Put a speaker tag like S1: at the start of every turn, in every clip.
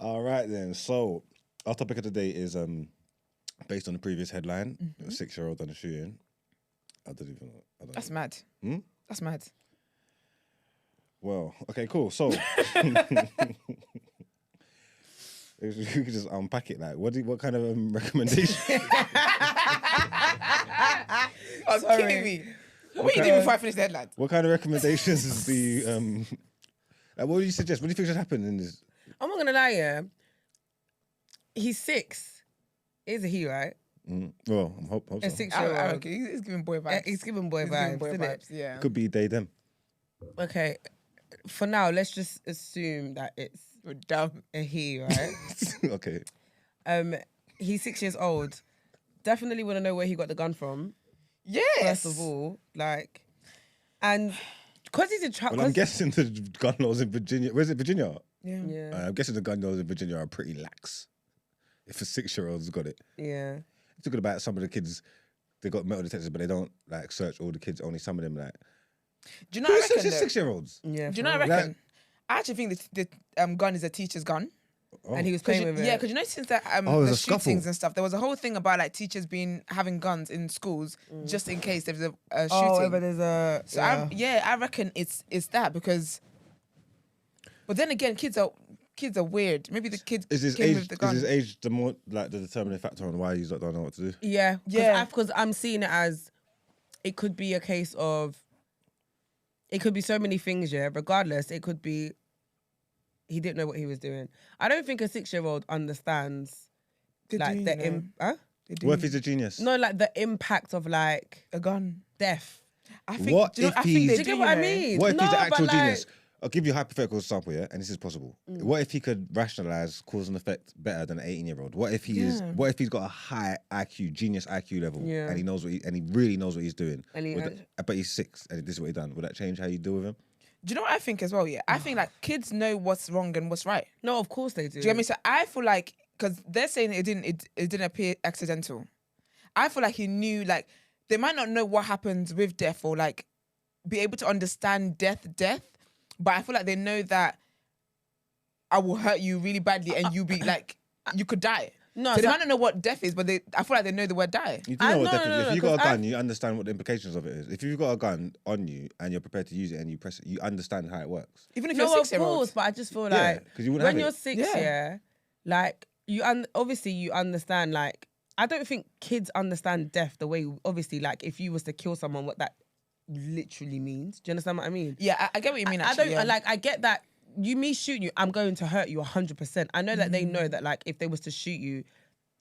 S1: All right then. So our topic of the day is based on the previous headline, a 6-year-old done a shooting. I don't know.
S2: That's mad. That's mad.
S1: Well, okay, cool. So you could just unpack it. Like, what kind of recommendation?
S2: Oh, kidding me. What were you doing before I finished the headline?
S1: What kind of recommendations do you like, what do you suggest? What do you think should happen in this?
S3: I'm not gonna lie, yeah. He's 6. Is he, right?
S1: Well, I hope so.
S3: A 6-year-old.
S2: Okay, he's giving boy vibes.
S3: He's giving boy
S2: He's
S3: vibes,
S2: giving boy
S3: isn't
S2: vibes,
S3: it?
S2: yeah.
S1: Could be they them.
S3: Okay. For now, let's just assume that it's a he, right?
S1: Okay.
S3: He's 6 years old. Definitely want to know where he got the gun from.
S2: Yes.
S3: First of all, like, and because he's a child.
S1: Well, I'm guessing the gun laws in Virginia. Where's it, Virginia?
S2: Yeah.
S1: I'm guessing the gun laws in Virginia are pretty lax. If a 6-year-old's got it.
S3: Yeah.
S1: Talking about some of the kids, they got metal detectors, but they don't like search all the kids. Only some of them like.
S2: Do you know what I reckon?
S1: 6-year-olds.
S3: Yeah.
S2: Do you know what I reckon? I actually think the gun is a teacher's gun.
S1: Oh.
S3: And he was playing with it.
S2: Yeah, because you know since that
S1: there's
S2: the
S1: a scuffle.
S2: shootings and stuff, there was a whole thing about like teachers having guns in schools just in case there's a shooting.
S3: Oh, but there's a.
S2: So
S3: yeah.
S2: I reckon it's that because. But then again, kids are weird. Maybe the kids
S1: Is his
S2: came
S1: age?
S2: with the gun.
S1: Is his age the more like the determining factor on why he's not don't know what to do?
S3: Yeah.
S2: Yeah.
S3: Because I'm seeing it as, it could be a case of. It could be so many things, yeah. Regardless, it could be. He didn't know what he was doing. I don't think a 6-year-old understands like the
S1: What if he's a genius?
S3: no, like the impact of like
S2: a gun.
S3: death.
S2: I think.
S1: What
S2: do you know,
S1: if
S2: I think
S1: he's-
S2: they
S3: Do you
S2: do,
S3: get what I
S2: know.
S3: mean?
S1: What if he's
S3: No,
S1: an
S3: but
S1: actual
S3: like-
S1: genius? I'll give you a hypothetical example, yeah, and this is possible. What if he could rationalize cause and effect better than an 18-year-old? What if he is? What if he's got a high IQ, genius IQ level,
S3: Yeah.
S1: and he knows and he really knows what he's doing?
S3: And he
S1: But he's 6, and this is what he done. Would that change how you deal with him?
S2: Do you know what I think as well? Yeah, I think like kids know what's wrong and what's right.
S3: No, of course they do.
S2: Do you get me? So I feel like because they're saying it didn't appear accidental. I feel like he knew, like they might not know what happens with death or like be able to understand death, but I feel like they know that I will hurt you really badly and you'll be like you could die.
S3: No,
S2: so they
S3: so-
S2: might not know what death is, but I feel like they know the word die.
S1: You do know what
S3: no,
S1: definitely.
S3: no,
S1: If you
S3: no,
S1: got a
S3: 'cause
S1: gun, you understand what the implications of it is. If you've got a gun on you and you're prepared to use it and you press it, you understand how it works.
S2: Even if you're
S3: No,
S2: a
S3: of
S2: 6-year-old.
S3: course, but I just feel
S1: Yeah,
S3: like
S1: 'cause you wouldn't
S3: when
S1: have
S3: you're
S1: it.
S3: 6,
S2: Yeah.
S3: yeah, like you obviously you understand. Like I don't think kids understand death the way obviously like if you was to kill someone, what that literally means. Do you understand what I mean?
S2: Yeah, I get what you mean.
S3: I
S2: Actually,
S3: don't
S2: yeah.
S3: like. I get that. Me shooting you, I'm going to hurt you 100%. I know that they know that like if they was to shoot you,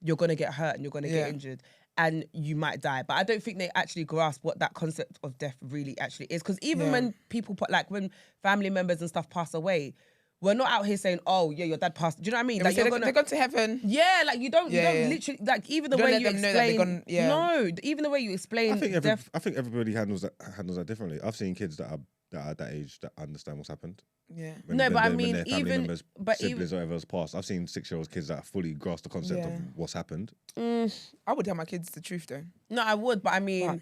S3: you're gonna get hurt and you're gonna get injured and you might die. But I don't think they actually grasp what that concept of death really actually is. Because even when people when family members and stuff pass away, we're not out here saying, "Oh yeah, your dad passed." Do you know what I mean?
S2: Yeah,
S3: Like
S2: we say they're going to heaven.
S3: Yeah, like you don't
S2: Yeah.
S3: literally like even the
S2: Don't
S3: way
S2: let
S3: you
S2: them know that
S3: explain.
S2: they're gonna-
S3: No, even the way you explain
S1: I think
S3: death.
S1: I think everybody handles that differently. I've seen kids that are that age that understand what's happened.
S2: Yeah.
S3: No, but I
S1: when
S3: mean,
S1: their family
S3: even-
S1: members,
S3: but
S1: siblings or whatever has passed. I've seen 6-year-old kids that fully grasp the concept
S2: Yeah.
S1: of what's happened.
S2: I would tell my kids the truth though.
S3: No, I would, but I mean,
S2: But-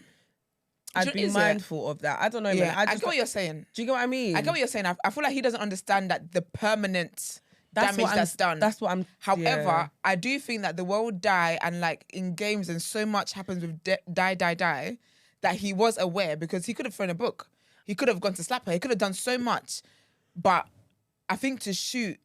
S3: I'd
S2: Do you
S3: be
S2: know what it is,
S3: mindful of that. I don't know,
S2: Yeah,
S3: man.
S2: I
S3: just
S2: get what you're saying.
S3: Do you get what I mean?
S2: I get what you're saying. I feel like he doesn't understand that the permanent damage
S3: what
S2: that's done.
S3: That's what I'm.
S2: However,
S3: yeah.
S2: I do think that the world die and like in games and so much happens with die that he was aware because he could have thrown a book. He could have gone to slap her. He could have done so much. But I think to shoot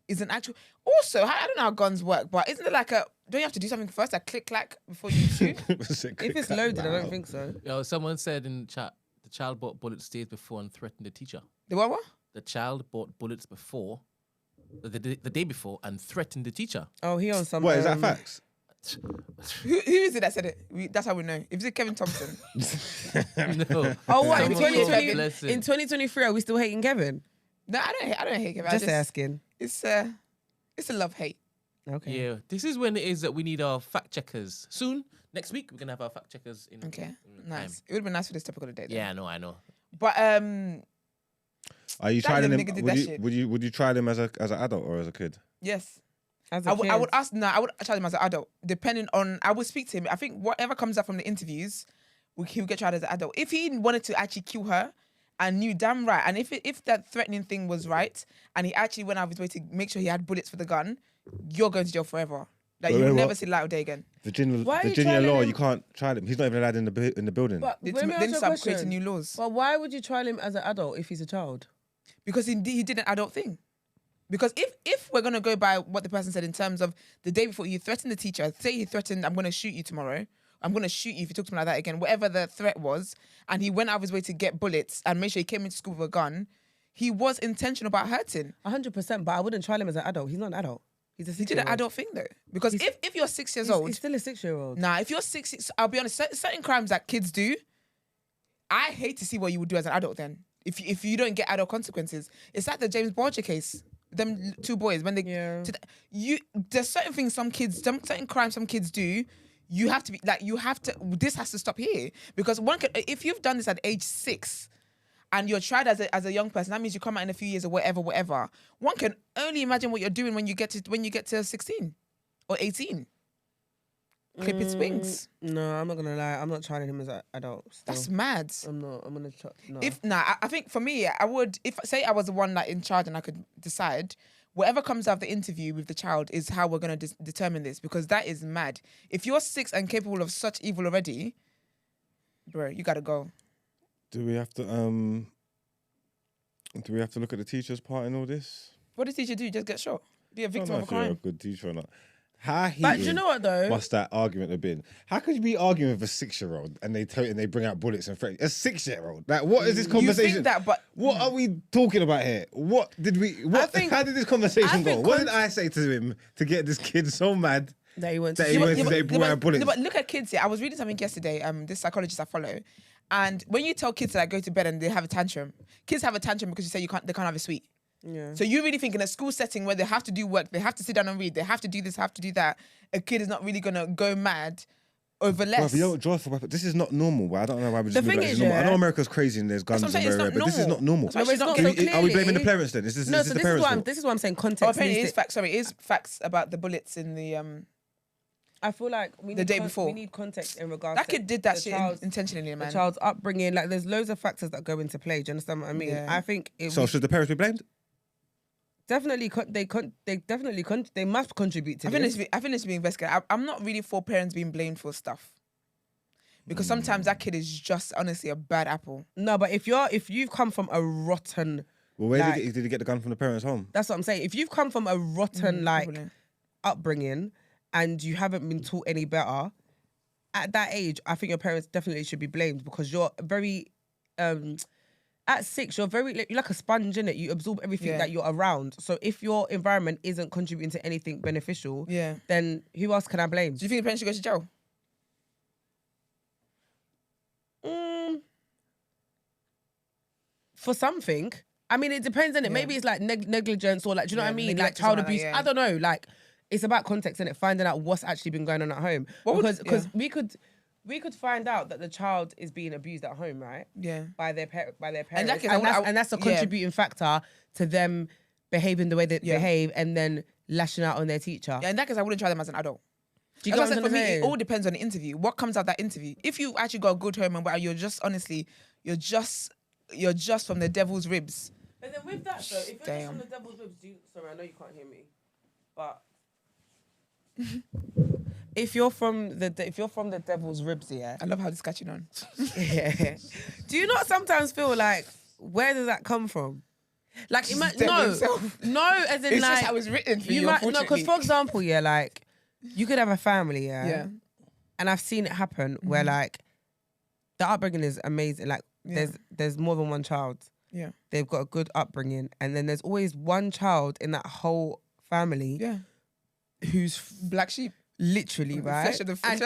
S2: is an actual... Also, I don't know how guns work, but isn't it like don't you have to do something first, like click-clack before you shoot?
S3: If it's loaded, I don't think so.
S4: Yo, someone said in chat, the child bought bullets days before and threatened the teacher.
S2: The what?
S4: The child bought bullets the day before and threatened the teacher.
S3: Oh, he on some.
S1: What is that facts?
S2: Who is it that said it? That's how we know. If it's Kevin Thompson.
S4: No.
S3: Oh, what in
S4: Someone
S3: 2020?
S4: bless him.
S3: In 2023, are we still hating Kevin?
S2: No, I don't hate Kevin.
S3: Just asking.
S2: It's a love-hate.
S3: Okay.
S4: Yeah, this is when it is that we need our fact checkers. Soon, next week, we're going to have our fact checkers in.
S2: Okay,
S4: in
S2: nice.
S4: time.
S2: It would have been nice for this topic of the day. Though.
S4: Yeah, I know.
S2: But
S1: Are you
S2: That
S1: trying
S2: little
S1: him?
S2: nigga did that shit.
S1: Would you try them as an adult or as a kid?
S2: yes.
S3: As
S2: I
S3: a
S2: would
S3: kid.
S2: ask. No, I would charge him as an adult, depending on. I would speak to him. I think whatever comes up from the interviews, he would get tried as an adult. If he wanted to actually kill her, and knew damn right. And if that threatening thing was right, and he actually went out of his way to make sure he had bullets for the gun, you're going to jail forever. Like, you will never see the light of day again.
S1: Virginia
S3: trialing
S1: law,
S3: him?
S1: you can't try him. He's not even allowed in the building.
S3: But
S2: They
S3: let me ask
S2: then
S3: you a
S2: start
S3: question.
S2: creating new laws.
S3: Well, why would you trial him as an adult if he's a child?
S2: Because he did an adult thing. Because if we're going to go by what the person said in terms of the day before you threatened the teacher, say he threatened, I'm going to shoot you tomorrow. I'm going to shoot you if you talk to me like that again, whatever the threat was, and he went out of his way to get bullets and make sure he came into school with a gun, he was intentional about hurting.
S3: 100%, but I wouldn't trial him as an adult. He's not an adult. He's a 6-year-old.
S2: He did an adult thing though. Because if you're 6 years old...
S3: He's still a 6-year-old.
S2: Nah, if you're 6, I'll be honest, certain crimes that kids do, I hate to see what you would do as an adult then. If you don't get adult consequences. It's like the James Barger case. Them 2 boys, when they...
S3: Yeah.
S2: There's certain things certain crimes some kids do, you have to be, like, this has to stop here. Because if you've done this at age 6, and you're tried as a young person, that means you come out in a few years or whatever. One can only imagine what you're doing when you get to 16 or 18. Clip its wings.
S3: No, I'm not gonna lie. I'm not trying him as an adult. Still.
S2: That's mad.
S3: I'm not. I'm gonna try. No.
S2: I think for me, I would. If say I was the one in charge and I could decide, whatever comes out of the interview with the child is how we're gonna determine this, because that is mad. If you're 6 and capable of such evil already, bro, you gotta go.
S1: Do we have to look at the teacher's part in all this?
S2: What does teacher do? Just get shot? Be a
S1: I
S2: victim
S1: don't know
S2: of a
S1: if you're a
S2: crime?
S1: good teacher or not. How heated
S3: But do you know what though?
S1: must that argument have been? How could you be arguing with a 6-year-old and they bring out bullets and threats? A 6-year-old? Like, what is this conversation?
S2: You think that, but
S1: what are we talking about here? How did this conversation go? What did I say to him to get this kid so mad
S3: that he went to
S1: that he went to say bring out bullets?
S2: But look at kids here. I was reading something yesterday. This psychologist I follow, and when you tell kids to go to bed and they have a tantrum, kids have a tantrum because you say they can't have a sweet.
S3: Yeah.
S2: So you really think in a school setting where they have to do work, they have to sit down and read, they have to do this, have to do that, a kid is not really gonna go mad over less.
S1: Bruv, you don't draw for weapons. This is not normal. But I don't know why we just
S3: The
S1: move
S3: thing
S1: like
S3: is,
S1: it's normal. I
S3: yeah.
S1: know America's crazy and there's guns
S2: That's what I'm saying,
S1: everywhere,
S2: it's
S1: but
S2: not
S1: this is not normal.
S2: That's why it's not
S3: so
S1: Are we blaming the
S3: clearly-
S1: parents then? This is
S3: No,
S1: the
S3: so this
S1: parents'
S3: is
S1: fault.
S3: this is what I'm saying.
S2: Oh,
S3: Context.
S2: apparently it
S3: needs
S2: is
S3: to-
S2: facts. Sorry, it is facts about the bullets in the
S3: I feel like we
S2: the
S3: need
S2: day before.
S3: we need context in regards
S2: that
S3: to
S2: kid did that
S3: the
S2: shit
S3: child's-
S2: intentionally,
S3: the
S2: man.
S3: child's upbringing. Like, there's loads of factors that go into play. Do you understand what I mean?
S2: Yeah.
S3: I think
S1: So should the parents be blamed?
S3: definitely they must contribute to
S2: I think
S3: this.
S2: it should be investigated. I'm not really for parents being blamed for stuff. Because sometimes that kid is just honestly a bad apple.
S3: No, but if you've come from a rotten,
S1: Well, where
S3: like,
S1: did he get the gun from the parents' home?
S3: that's what I'm saying. If you've come from a rotten
S2: Probably.
S3: upbringing and you haven't been taught any better, at that age, I think your parents definitely should be blamed, because you're very at 6, you're like a sponge, innit? You absorb everything
S2: Yeah.
S3: that you're around. So if your environment isn't contributing to anything beneficial,
S2: Yeah.
S3: then who else can I blame?
S2: Do you think the parents should go to jail?
S3: For something. I mean, it depends, innit?
S2: Yeah.
S3: Maybe it's like negligence, or like, do you know
S2: Yeah,
S3: what I mean? Like
S2: neglect or
S3: child
S2: something like
S3: abuse.
S2: that, yeah.
S3: I don't know. Like, it's about context, innit? Finding out what's actually been going on at home.
S2: What would-
S3: Because we could find out that the child is being abused at home, right?
S2: Yeah.
S3: By their parents.
S2: In that case, I
S3: And that's a
S2: yeah.
S3: contributing factor to them behaving the way they
S2: Yeah.
S3: behave, and then lashing out on their teacher.
S2: Yeah, in that case, I wouldn't try them as an adult.
S3: Do you
S2: As I
S3: get
S2: said,
S3: what
S2: for
S3: I'm
S2: me,
S3: saying?
S2: it all depends on the interview. What comes out that interview? If you actually got a good home and where you're just from the devil's ribs.
S3: But then with that though, if you're just
S2: Damn.
S3: from the devil's ribs, sorry, I know you can't hear me, but if you're from the devil's ribs, yeah,
S2: I love how this is catching on.
S3: yeah. Do you not sometimes feel like, where does that come from? Like,
S2: devil himself.
S3: as in
S2: It's
S3: like
S2: just how it's written for you,
S3: might because
S2: unfortunately.
S3: for example, yeah, like you could have a family,
S2: Yeah.
S3: and I've seen it happen where like the upbringing is amazing. Like
S2: Yeah.
S3: there's more than one child.
S2: Yeah.
S3: They've got a good upbringing, and then there's always one child in that whole family
S2: Yeah.
S3: who's
S2: Black sheep.
S3: literally right.
S2: Flesh of the
S3: and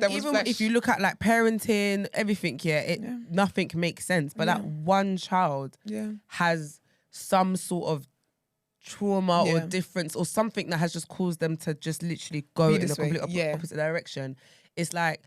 S2: devil's
S3: even
S2: flesh.
S3: if you look at like parenting, everything,
S2: Yeah.
S3: nothing makes sense. But that one child
S2: Yeah.
S3: has some sort of trauma or
S2: Yeah.
S3: difference or something that has just caused them to just literally go
S2: Be
S3: in a
S2: this way,
S3: complete
S2: yeah.
S3: opposite direction. It's like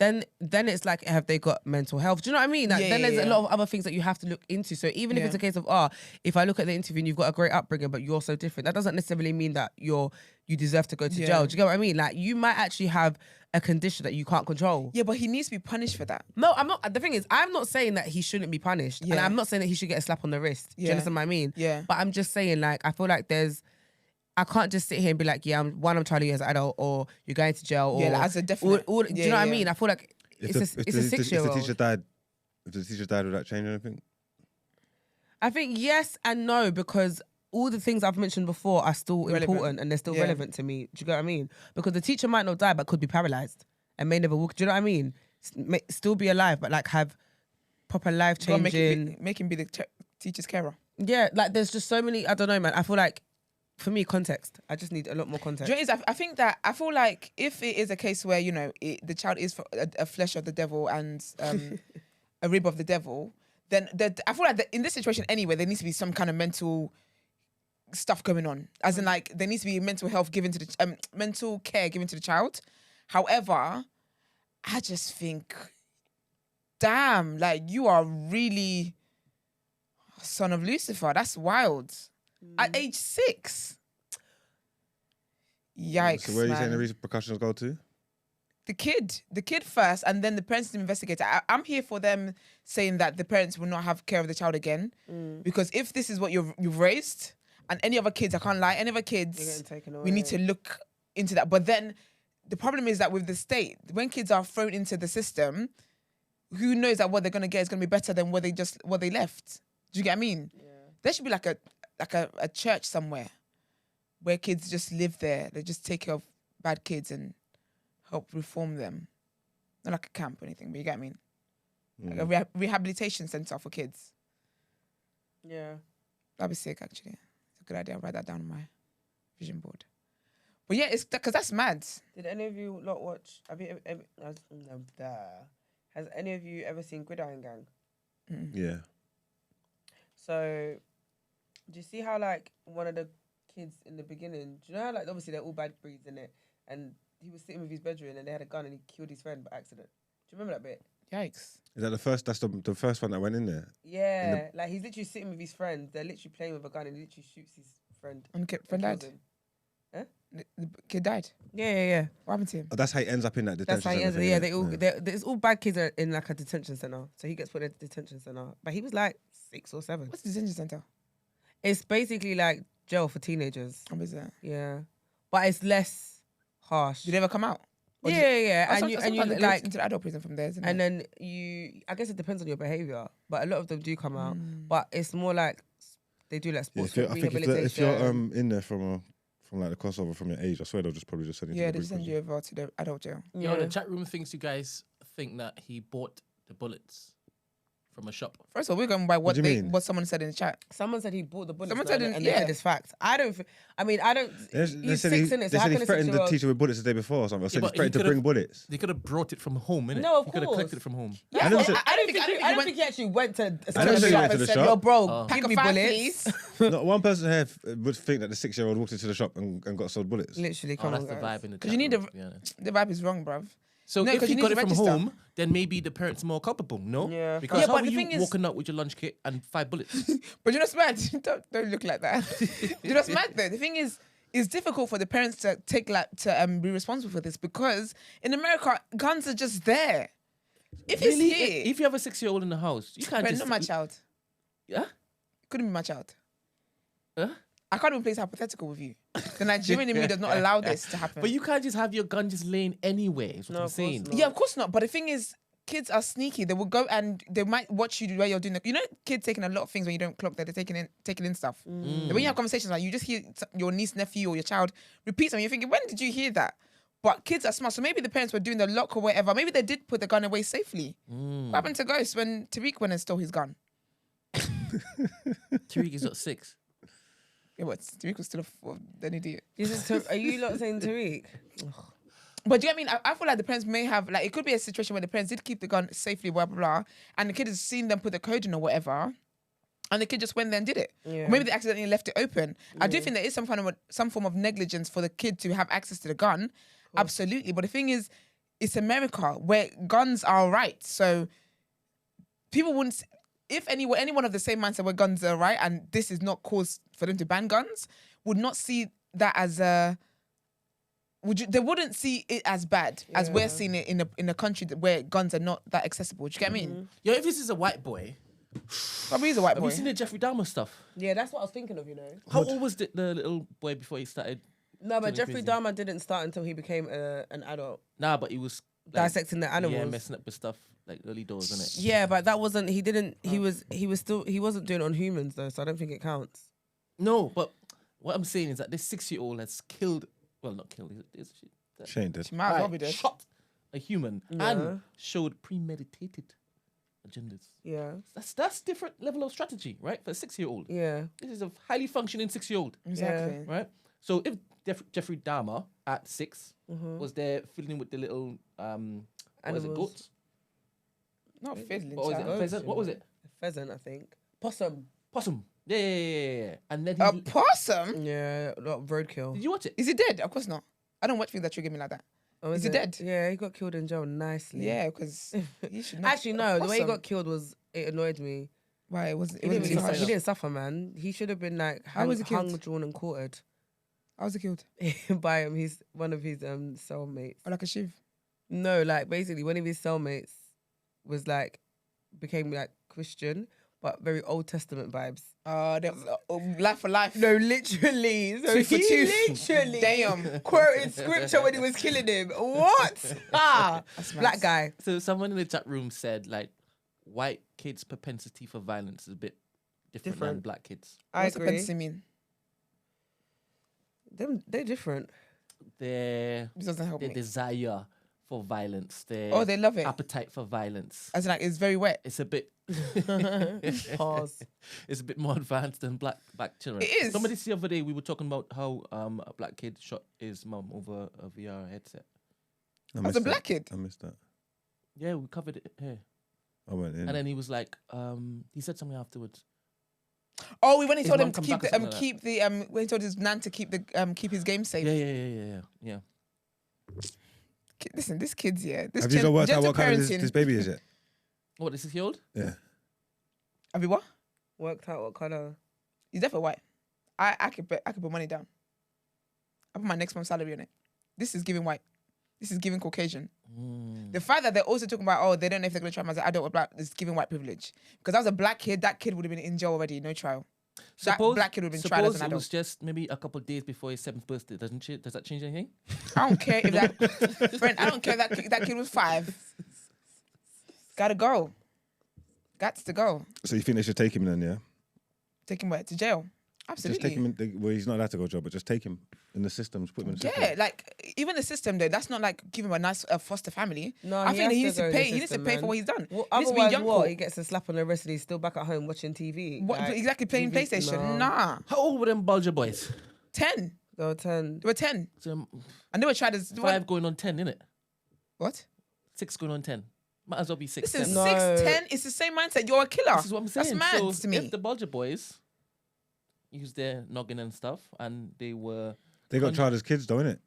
S3: then it's like, have they got mental health? Do you know what I mean? Like, then there's a lot of other things that you have to look into. So even if it's a case of, if I look at the interview and you've got a great upbringing, but you're so different, that doesn't necessarily mean that you deserve to go to jail. Do you get what I mean? Like, you might actually have a condition that you can't control.
S2: Yeah, but he needs to be punished for that.
S3: No, I'm not. The thing is, I'm not saying that he shouldn't be punished. And I'm not saying that he should get a slap on the wrist. Do you understand what I mean?
S2: Yeah.
S3: But I'm just saying, like, I feel like I can't just sit here and be like, I'm trying to you as an adult, or you're going to jail, or
S2: as a definite.
S3: do you know what I mean? I feel like it's a 6-year-old.
S1: If the teacher died, would that change anything?
S3: I think yes and no, because all the things I've mentioned before are still important and they're still relevant to me. Do you get what I mean? Because the teacher might not die, but could be paralyzed and may never walk. Do you know what I mean? Still be alive, but like have proper life changing.
S2: Make him be the teacher's carer.
S3: Yeah, like there's just so many. I don't know, man. I feel like for me, context. I just need a lot more context.
S2: Do you know what it is? I feel like if it is a case where the child is a flesh of the devil and a rib of the devil, then I feel like in this situation anyway, there needs to be some kind of mental stuff going on, as in like there needs to be mental health given to the mental care given to the child. However, I just think, damn, like you are really son of Lucifer. That's wild. At age 6. Yikes.
S1: So where are you saying the repercussions go to?
S2: The kid first, and then the parents investigate. I'm here for them saying that the parents will not have care of the child again, because if this is what you've raised. And any other kids, I can't lie, any other kids, we need to look into that. But then the problem is that with the state, when kids are thrown into the system, who knows that what they're going to get is going to be better than what they left. Do you get what I mean? Yeah. There should be like a church somewhere where kids just live there. They just take care of bad kids and help reform them. Not like a camp or anything, but you get what I mean? Like a rehabilitation center for kids.
S3: Yeah.
S2: That'd be sick, actually. Good idea. I'll write that down on my vision board. But yeah, it's because that's mad.
S3: Did any of you lot watch? Has any of you ever seen Gridiron Gang?
S1: Yeah.
S3: So, do you see how like one of the kids in the beginning? Do you know how like obviously they're all bad breeds in it, and he was sitting with his bedroom and they had a gun and he killed his friend by accident. Do you remember that bit?
S2: Yikes.
S1: Is that the first? That's the first one that went in there.
S3: Yeah, like he's literally sitting with his friend. They're literally playing with a gun and he literally shoots his friend.
S2: And the friend died?
S3: Huh?
S2: The kid died?
S3: Yeah.
S2: What happened to him?
S1: Oh, that's how he ends up in that detention
S3: That's how he ends
S1: center.
S3: up. Yeah, there's all bad kids are in like a detention center. So he gets put in a detention center. But he was like 6 or 7.
S2: What's the detention center?
S3: It's basically like jail for teenagers.
S2: What is that?
S3: Yeah. But it's less harsh.
S2: Did they ever come out?
S3: Yeah.
S2: And you
S3: like
S2: into the adult prison from there, isn't it?
S3: and then I guess it depends on your behavior, but a lot of them do come out. But it's more like they do like sports rehabilitation.
S1: If you're in there from like the crossover from your age, I swear they'll just probably just send you.
S2: Yeah, they just send you over to the adult jail.
S4: You know, the chat room thinks you guys think that he bought the bullets from a shop.
S2: First of all, we're going by what someone said in the chat.
S3: Someone said he bought the bullets.
S2: Someone said
S3: and they said it's facts. I don't.
S1: They said he threatened the teacher with bullets the day before or something. So he threatened to bring bullets.
S4: They could have brought it from home, innit?
S3: No, of
S4: He could have
S3: course.
S4: collected it from home.
S3: Yeah, I don't think he actually went to a
S1: I don't think he went to the
S3: and said,
S1: shop.
S3: "Yo, bro,
S2: Pack
S3: give
S2: of
S3: me
S2: 5,
S3: bullets."
S2: please.
S1: Not one person here would think that the 6-year-old walked into the shop and got sold bullets.
S3: Literally,
S4: Oh,
S3: come
S4: that's
S3: on,
S4: the
S3: guys.
S4: vibe in the chat
S2: Because you need
S4: room, to be honest.
S2: the vibe is wrong, bruv.
S4: So
S2: No,
S4: if
S2: 'cause
S4: you
S2: you
S4: got
S2: need
S4: it
S2: to
S4: from
S2: register.
S4: home, then maybe the parents are more culpable, no?
S3: Yeah.
S4: Because
S2: Yeah,
S4: how
S2: but
S4: are
S2: the
S4: you
S2: thing is-
S4: walking out with your lunch kit and 5 bullets?
S2: But you know what's mad? don't look like that. You know what's mad though? The thing is, it's difficult for the parents to be responsible for this, because in America, guns are just there. If it's here,
S4: If you have a 6-year-old in the house, you can't
S2: but
S4: just...
S2: not my child.
S4: Yeah?
S2: Couldn't be my child.
S4: Huh?
S2: I can't even play hypothetical with you. The Nigerian in me does not allow this to happen.
S4: But you can't just have your gun just laying anywhere, is what I'm
S3: of course
S4: saying.
S3: not.
S2: Yeah, of course not. But the thing is, kids are sneaky. They will go and they might watch you while you're doing kids taking a lot of things when you don't clock that they're taking in stuff. When you have conversations like you just hear your niece, nephew, or your child repeat something, you're thinking, when did you hear that? But kids are smart, so maybe the parents were doing the lock or whatever. Maybe they did put the gun away safely. What happened to Ghost when Tariq went and stole his gun?
S4: Tariq is at 6.
S2: Yeah, but Tariq was still an idiot.
S3: Are you lot saying Tariq?
S2: But do you know what I mean? I feel like the parents may have, like, it could be a situation where the parents did keep the gun safely, blah, blah, blah, and the kid has seen them put the code in or whatever, and the kid just went there and did it.
S3: Yeah.
S2: Or maybe they accidentally left it open. I do think there is some form of negligence for the kid to have access to the gun. Absolutely. But the thing is, it's America where guns are right. So people wouldn't, if anyone of the same mindset where guns are right and this is not cause for them to ban guns, would not see that as a, they wouldn't see it as bad as we're seeing it in a country where guns are not that accessible. Do you get what I mean?
S4: Yo, if this is a white boy,
S2: Probably he's a white
S4: have
S2: boy.
S4: you seen the Jeffrey Dahmer stuff?
S3: Yeah, that's what I was thinking of, you know.
S4: How old was the little boy before he started?
S3: No, but
S4: Killing
S3: Jeffrey
S4: crazy.
S3: Dahmer didn't start until he became an adult.
S4: Nah, but he was
S3: Dissecting the animals.
S4: Yeah, messing up with stuff like early doors, isn't it?
S3: Yeah, but that wasn't. He didn't. He wasn't doing it on humans though, so I don't think it counts.
S4: No, but what I'm saying is that this 6-year-old has killed. Well, not killed.
S1: Shane did.
S2: She might as well be dead.
S4: Shot a human and showed premeditated agendas.
S3: Yeah.
S4: That's different level of strategy, right? For a 6-year-old.
S3: Yeah.
S4: This is a highly functioning 6-year-old.
S2: Exactly.
S4: Right? So if Jeffrey Dahmer at 6 was there fiddling with the little what was it,
S3: Animals.
S4: goats?
S2: Not fiddling.
S4: What was it?
S2: child.
S4: Pheasant? What was it?
S3: A pheasant, I think. Possum.
S4: Possum. Yeah. And then
S2: A
S4: he
S2: possum?
S3: Yeah, not roadkill.
S4: did you watch it?
S2: Is he dead? Of course not. I don't watch things that trigger me like that.
S3: Oh,
S2: is he dead?
S3: Yeah, he got killed in jail nicely.
S2: Yeah, because you should not.
S3: Actually, no. The way he
S2: Possum.
S3: got killed it annoyed me.
S2: Why it wasn't?
S3: He
S2: It
S3: didn't,
S2: wasn't
S3: really
S2: too
S3: suffer,
S2: harsh.
S3: he didn't suffer, man. He should have been like
S2: How was he killed?
S3: hung, drawn, and quartered
S2: How was he killed?
S3: by him. He's one of his cellmates.
S2: Or like a shiv?
S3: No, like basically one of his cellmates was like became like Christian, but very Old Testament vibes.
S2: Life for life.
S3: No, literally. So
S2: Tooth for
S3: he
S2: tooth.
S3: literally
S2: Damn.
S3: quoted scripture when he was killing him. What? Ah,
S2: That's
S3: black
S2: mad.
S3: guy.
S4: So someone in the chat room said like white kids' propensity for violence is a bit different than
S3: Different.
S4: black kids.
S3: I
S2: What's
S3: agree.
S2: propensity mean?
S3: They're different.
S4: Their
S2: This doesn't help me.
S4: desire for violence, their
S2: Oh, they love it.
S4: appetite for violence.
S2: As in, like, it's very wet.
S4: It's a bit
S3: Pause.
S4: it's a bit more advanced than black children.
S2: It is.
S4: Somebody the other day we were talking about how a black kid shot his mum over a VR headset.
S1: I
S2: As
S1: missed
S2: a
S1: that.
S2: black kid.
S1: I missed that.
S4: Yeah, we covered it here.
S1: I went in.
S4: And then he was like, he said something afterwards.
S2: Oh, when he
S4: His
S2: told
S4: mum
S2: him to
S4: come
S2: keep
S4: back or
S2: the
S4: something like
S2: keep the when he told his nan to keep the keep his game safe.
S4: Yeah.
S2: Listen, this kid's this
S1: Have you not worked out
S2: gentle
S1: what colour
S2: parenting.
S1: this baby is yet?
S4: What, this is he old?
S1: Yeah.
S2: Have you what?
S3: Worked out what colour.
S2: He's definitely white. I could put money down. I put my next month's salary on it. This is giving white. This is giving Caucasian. The fact that they're also talking about, oh, they don't know if they're going to try him as an adult or black, is giving white privilege. Because I was a black kid, that kid would have been in jail already, no trial. That black kid would have been tried as an
S4: Suppose it
S2: adult.
S4: was just maybe a couple of days before his 7th birthday. Does that change anything?
S2: I don't care if that, friend, I don't care if that kid was 5. Gotta go. Gots to go.
S1: So you think they should take him then, yeah?
S2: Take him where? To jail. Absolutely.
S1: Just take him in, well, he's not allowed to go to jail, but just take him in the system, just put him in the system.
S2: Yeah, like even the system though, that's not like give him a nice foster family.
S3: No,
S2: I think he needs
S3: go
S2: to
S3: in the
S2: pay. He needs to
S3: system,
S2: pay
S3: man.
S2: for what he's done.
S3: Well,
S2: He needs to be
S3: otherwise,
S2: young
S3: what?
S2: court.
S3: He gets a slap on the wrist and he's still back at home watching TV.
S2: What,
S3: Like,
S2: exactly playing
S3: TV
S2: PlayStation?
S3: no.
S2: Nah,
S4: How old were them Bulger boys?
S2: 10.
S3: They were 10.
S2: They were 10,
S4: So,
S2: and they were tried as
S4: 5 going on 10, innit?
S2: What?
S4: 6 going on 10. Might as well be 6.
S2: This is
S4: 7.
S3: No.
S2: 6, 10. It's the same mindset. You're a killer.
S4: This is what I'm saying.
S2: That's mad
S4: So
S2: to me.
S4: if the Bulger boys used their noggin and stuff, and they were
S1: They got tried as kids though, innit?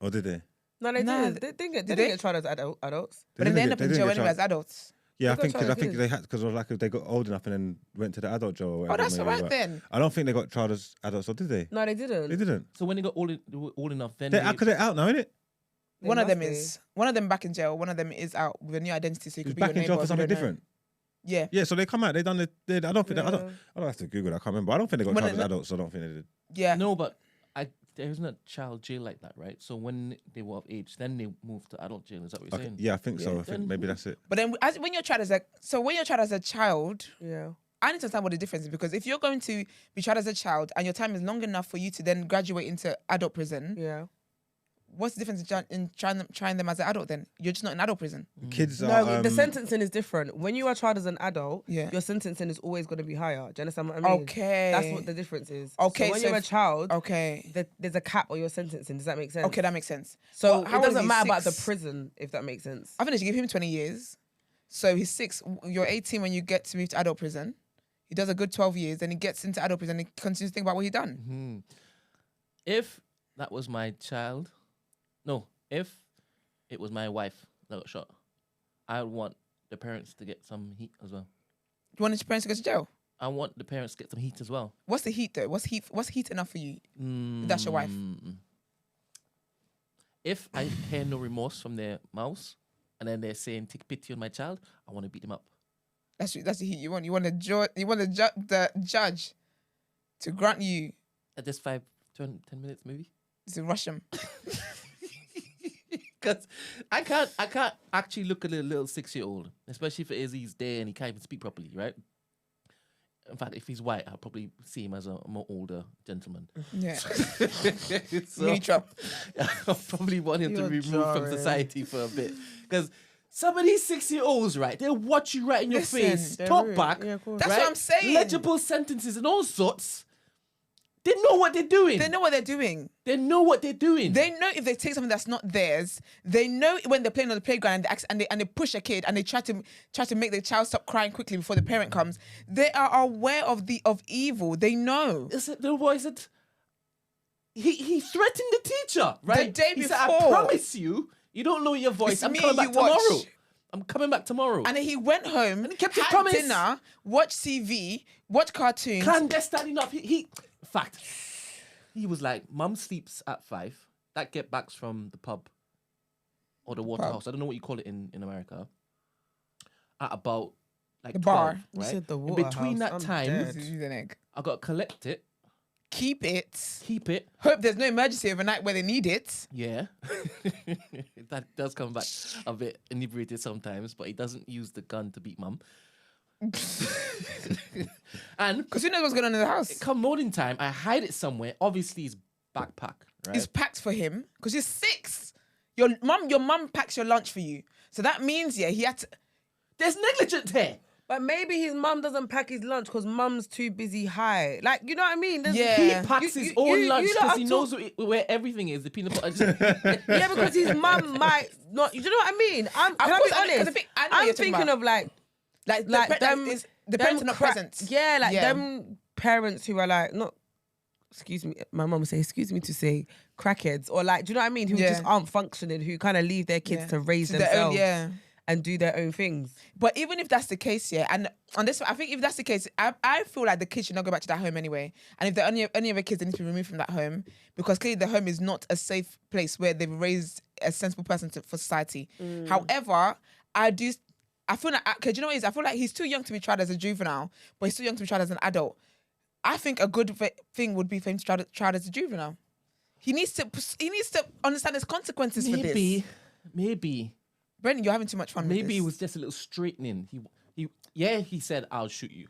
S1: Or did they?
S3: No, they
S2: Nah,
S3: did. They didn't
S2: did
S3: get
S2: they?
S3: tried as adults.
S2: But then they end up in
S1: didn't
S2: jail
S1: get
S2: anyway
S1: tried.
S2: as adults.
S1: Yeah,
S3: They got tried
S1: I
S3: as
S1: think
S3: kids.
S1: they had because like they got old enough and then went to the adult jail. Or
S2: Oh,
S1: whatever
S2: that's
S1: maybe
S2: all right
S1: they were.
S2: then.
S1: I don't think they got tried as adults, or did they?
S3: No, they didn't.
S1: They didn't.
S4: so when they got old enough, then
S1: They're out now, innit?
S3: They
S2: One of them
S3: must be.
S2: is. One of them back in jail. One of them is out with a new identity, so he
S1: He's
S2: could be your
S1: back in
S2: neighbor.
S1: jail for
S2: if you
S1: something
S2: don't know.
S1: different.
S2: Yeah.
S1: Yeah, so they come out. They done I don't think. I
S3: Yeah.
S1: don't have to Google that. I can't remember. I don't think they got
S2: When
S1: tried as
S2: it-
S1: adults. So I don't think they did.
S2: Yeah.
S4: No, but there isn't a child jail like that, right? So when they were of age, then they moved to adult jail. Is that what you're
S1: Okay,
S4: saying?
S1: yeah, I think so.
S2: Yeah.
S1: I think maybe that's it.
S2: But then, when you're tried as a child,
S3: Yeah.
S2: I need to understand what the difference is, because if you're going to be tried as a child and your time is long enough for you to then graduate into adult prison,
S3: Yeah.
S2: what's the difference in trying them as an adult? Then you're just not in adult prison.
S1: Kids
S3: No,
S1: are.
S3: the sentencing is different. When you are tried as an adult,
S2: Yeah.
S3: your sentencing is always going to be higher. Do you understand what I mean?
S2: Okay.
S3: That's what the difference is.
S2: Okay,
S3: So when
S2: so
S3: you're a
S2: if-
S3: child,
S2: Okay.
S3: there's a cap on your sentencing. Does that make sense?
S2: Okay, that makes sense.
S3: So
S2: But how
S3: it
S2: old is
S3: doesn't
S2: he?
S3: matter about the
S2: 6?
S3: prison, if that makes sense.
S2: I think they should give him 20 years. So he's 6. You're 18 when you get to move to adult prison. He does a good 12 years, then he gets into adult prison and he continues to think about what he's done.
S4: Hmm. If that was my child, no, if it was my wife that got shot, I want the parents to get some heat as well.
S2: You want your parents to go to jail?
S4: I want the parents to get some heat as well.
S2: What's the heat though? What's heat enough for you? If that's your wife.
S4: If I hear no remorse from their mouths, and then they're saying take pity on my child, I want to beat them up.
S2: That's the heat you want. You want the judge to grant you.
S4: At this 10 minutes maybe.
S2: To rush him.
S4: Because I can't actually look at a little 6-year-old, especially if it is he's there and he can't even speak properly, right? In fact, if he's white, I'll probably see him as a more older gentleman.
S2: Yeah.
S4: So,
S2: Mini Trump.
S4: I'll probably want him to
S3: You're
S4: be removed from
S3: jarring.
S4: society for a bit. Because some of these 6-year-olds, right, they'll watch you right in your
S2: Listen,
S4: face,
S3: they're
S4: talk
S3: rude.
S4: back.
S3: Yeah, of course.
S2: That's
S4: right?
S2: what I'm saying.
S4: Legible sentences and all sorts. They know what they're doing.
S2: They know what they're doing.
S4: They know what they're doing.
S2: They know if they take something that's not theirs. They know when they're playing on the playground and they push a kid and they try to make the child stop crying quickly before the parent comes. They are aware of evil. They know.
S4: Is it the voice that he threatened the teacher, right?
S2: The day
S4: he said, I
S2: before.
S4: promise you, you don't know your voice.
S2: It's
S4: I'm
S2: me
S4: coming back
S2: you watch.
S4: tomorrow. I'm coming back tomorrow.
S2: And then he went home,
S4: And he kept his
S2: had
S4: promise.
S2: dinner, watched TV, watched cartoons.
S4: Clandestine enough. In fact, he was like, Mum sleeps at 5. That get backs from the pub or the water
S2: Pub.
S4: house. I don't know what you call it in America. At about like
S2: The
S4: 12,
S2: bar.
S3: You
S4: right?
S3: said the
S4: In
S3: water
S4: between
S3: house,
S4: that
S3: I'm
S4: time,
S3: dead.
S2: This is an egg.
S4: I got to collect it,
S2: Keep it.
S4: keep it.
S2: Hope there's no emergency overnight where they need it.
S4: Yeah. That does come back a bit inebriated sometimes, but he doesn't use the gun to beat Mum. And
S2: Because who knows what's going on in the house?
S4: come morning time, I hide it somewhere. Obviously, his backpack, right?
S2: It's packed for him because you're 6. Your mum packs your lunch for you. So that means, yeah, he had to.
S4: There's negligent here.
S3: But maybe his mum doesn't pack his lunch because mum's too busy high. Like, you know what I mean? There's-
S2: Yeah.
S4: He packs
S3: You-
S4: his
S3: you-
S4: own
S3: you-
S4: lunch
S3: you lot
S4: because
S3: have
S4: he
S3: to-
S4: knows where everything is. The peanut butter.
S3: Yeah, because his mum might not. You know what I mean? Can I
S2: course,
S3: be
S2: I know, 'cause
S3: honest?
S2: I know what
S3: I'm
S2: you're talking
S3: thinking
S2: about.
S3: of like
S2: Like
S3: them.
S2: the parents are not present.
S3: Yeah, like
S2: Yeah.
S3: them parents who are like not. Excuse me, my mum would say, excuse me to say, crackheads, or like, do you know what I mean? Who
S2: Yeah.
S3: just aren't functioning, who kind of leave their kids
S2: Yeah.
S3: to raise
S2: To their own-
S3: themselves
S2: yeah.
S3: and do their own things.
S2: But even if that's the case, yeah, and on this, I think if that's the case, I feel like the kids should not go back to that home anyway. And if there are any other kids, they need to be removed from that home because clearly the home is not a safe place where they've raised a sensible person for society. However, I feel like, okay, do you know what it is? I feel like he's too young to be tried as a juvenile, but he's too young to be tried as an adult. I think a good thing would be for him to try tried as a juvenile. He needs to understand his consequences for this.
S4: Maybe.
S2: Brent, you're having too much fun with
S4: Maybe
S2: this.
S4: it was just a little straightening. He said, I'll shoot you.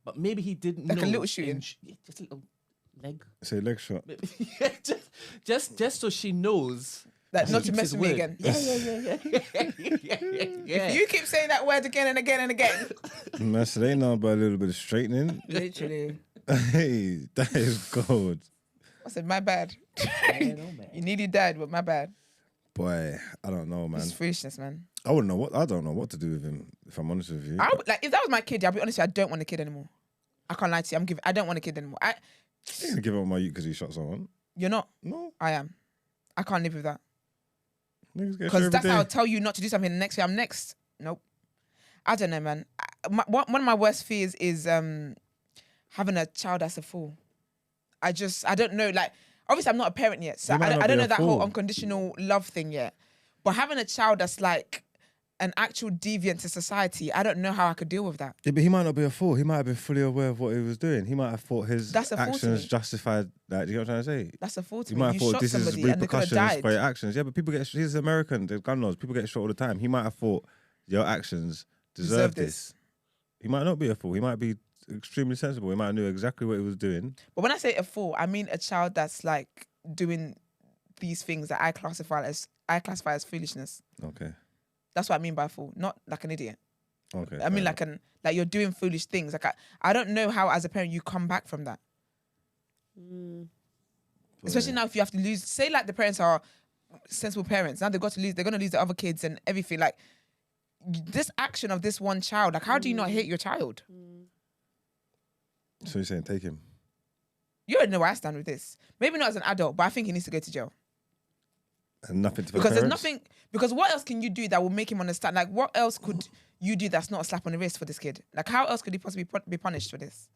S4: But maybe he didn't
S2: Like a
S4: know.
S2: little shooting?
S4: Just a little leg.
S1: Say leg shot.
S4: Yeah, just so she knows.
S2: That not to
S4: keeps
S2: mess
S4: his
S2: with me
S4: word.
S2: again.
S4: Yeah.
S2: You keep saying that word again and again and again.
S1: Man, so they know about a little bit of straightening.
S3: Literally.
S1: Hey, that is gold.
S2: I said, my bad. You nearly died, but my bad.
S1: Boy, I don't know, man.
S2: It's foolishness, man.
S1: I don't know what to do with him, if I'm honest with you.
S2: Like, if that was my kid, I'll be honest with you, I don't want a kid anymore. I can't lie to you. I don't want a kid anymore.
S1: I ain't gonna give up my youth because he shot someone.
S2: You're not.
S1: No.
S2: I am. I can't live with that.
S1: Niggas get shot
S2: Because
S1: every
S2: that's
S1: day.
S2: how I'll tell you not to do something. The next year, I'm next. Nope. I don't know, man. One of my worst fears is having a child that's a fool. I don't know. Like, obviously, I'm not a parent yet, so
S1: You might not
S2: I don't
S1: be
S2: know
S1: a
S2: that whole
S1: fool.
S2: unconditional love thing yet. But having a child that's like an actual deviant to society, I don't know how I could deal with that.
S1: Yeah, but he might not be a fool. He might have been fully aware of what he was doing. He might have thought his
S2: That's a fool to
S1: actions
S2: me.
S1: justified. Like, do you know what I'm trying to say?
S2: That's a fool to
S1: You
S2: me.
S1: might
S2: You
S1: have thought
S2: shot
S1: this is
S2: somebody and they could have
S1: repercussions
S2: died.
S1: for your actions. Yeah, but people he's American. There's gun laws. People get shot all the time. He might have thought your actions deserve this. He might not be a fool. He might be extremely sensible. He might have knew exactly what he was doing.
S2: But when I say a fool, I mean a child that's like doing these things that I classify as foolishness.
S1: Okay.
S2: That's what I mean by fool, not like an idiot.
S1: Okay.
S2: I mean
S1: fair
S2: like you're doing foolish things. Like I don't know how as a parent you come back from that.
S1: enough.
S2: Especially now if you have to lose. Say like the parents are sensible parents. Now they're gonna lose the other kids and everything. Like this action of this one child. Like how do you not hate your child?
S1: So you're saying take him?
S2: You already know where I stand with this. Maybe not as an adult, but I think he needs to go to jail.
S1: And nothing to
S2: because
S1: the
S2: there's
S1: parents?
S2: nothing. Because what else can you do that will make him understand? Like, what else could you do that's not a slap on the wrist for this kid? Like, how else could he possibly be punished for this?